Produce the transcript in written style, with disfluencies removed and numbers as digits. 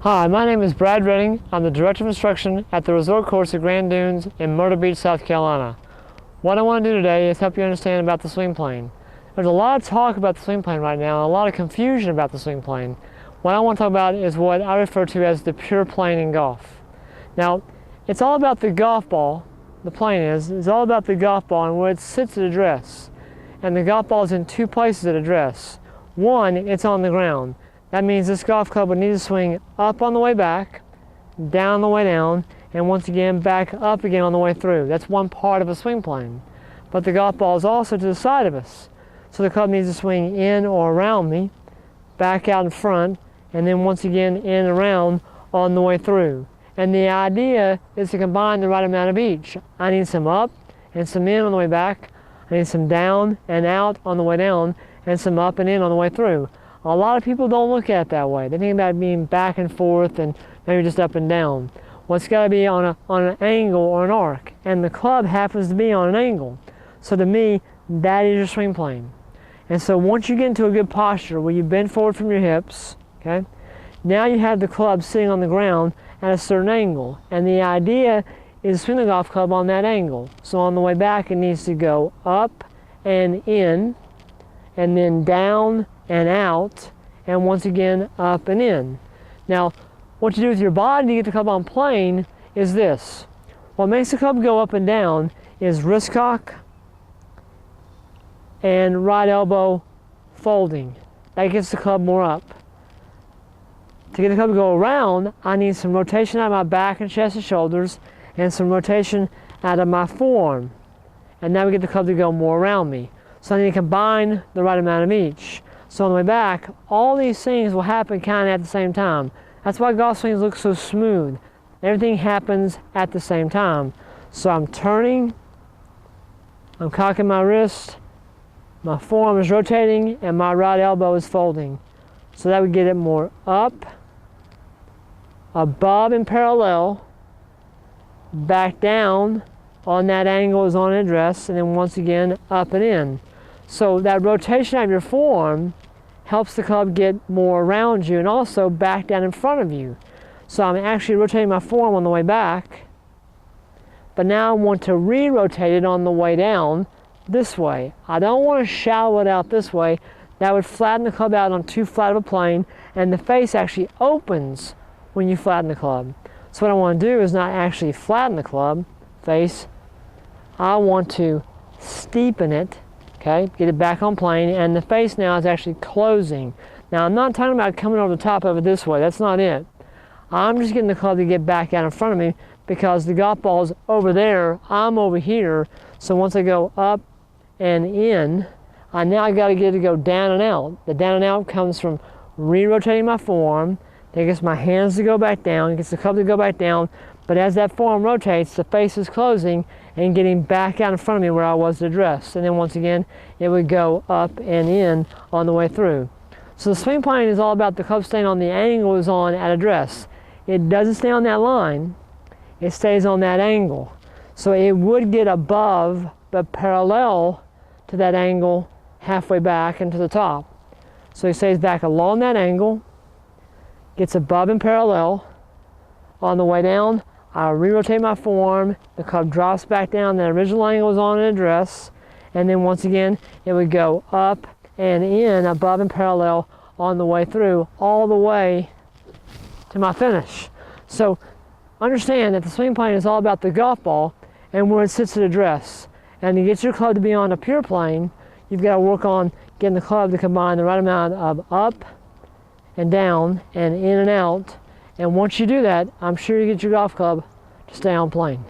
Hi, my name is Brad Redding. I'm the Director of Instruction at the Resort Course at Grand Dunes in Myrtle Beach, South Carolina. What I want to do today is help you understand about the swing plane. There's a lot of talk about the swing plane right now, and a lot of confusion about the swing plane. What I want to talk about is what I refer to as the pure plane in golf. Now, it's all about the golf ball. The plane is all about the golf ball and where it sits at address. And the golf ball is in two places at address. One, it's on the ground. That means this golf club would need to swing up on the way back, down on the way down, and once again back up again on the way through. That's one part of a swing plane. But the golf ball is also to the side of us. So the club needs to swing in or around me, back out in front, and then once again in and around on the way through. And the idea is to combine the right amount of each. I need some up and some in on the way back. I need some down and out on the way down, and some up and in on the way through. A lot of people don't look at it that way. They think about it being back and forth and maybe just up and down. Well, it's got to be on an angle or an arc, and the club happens to be on an angle. So to me, that is your swing plane. And so once you get into a good posture where you bend forward from your hips, okay, now you have the club sitting on the ground at a certain angle. And the idea is to swing the golf club on that angle. So on the way back, it needs to go up and in, and then down and out, and once again up and in. Now, what you do with your body to get the club on plane is this. What makes the club go up and down is wrist cock and right elbow folding. That gets the club more up. To get the club to go around, I need some rotation out of my back and chest and shoulders, and some rotation out of my forearm. And now we get the club to go more around me. So I need to combine the right amount of each. So on the way back, all these things will happen kind of at the same time. That's why golf swings look so smooth. Everything happens at the same time. So I'm turning, I'm cocking my wrist, my forearm is rotating, and my right elbow is folding. So that would get it more up, above and parallel, back down on that angle is on address, and then once again up and in. So that rotation of your forearm helps the club get more around you and also back down in front of you. So I'm actually rotating my forearm on the way back, but now I want to re-rotate it on the way down this way. I don't want to shallow it out this way. That would flatten the club out on too flat of a plane, and the face actually opens when you flatten the club. So what I want to do is not actually flatten the club face. I want to steepen it, okay, get it back on plane, and the face now is actually closing. Now I'm not talking about coming over the top of it this way, that's not it. I'm just getting the club to get back out in front of me because the golf ball is over there, I'm over here, so once I go up and in, I got to get it to go down and out. The down and out comes from re-rotating my forearm, that gets my hands to go back down, gets the club to go back down, but as that forearm rotates, the face is closing and getting back out in front of me where I was at address. And then once again, it would go up and in on the way through. So the swing plane is all about the club staying on the angle is on at address. It doesn't stay on that line, it stays on that angle. So it would get above but parallel to that angle halfway back and to the top. So it stays back along that angle, gets above and parallel. On the way down, I re-rotate my forearm, the club drops back down, the original angle is on an address, and then once again, it would go up and in, above and parallel on the way through, all the way to my finish. So understand that the swing plane is all about the golf ball and where it sits at address. And to get your club to be on a pure plane, you've got to work on getting the club to combine the right amount of up and down and in and out. And once you do that, I'm sure you get your golf club to stay on plane.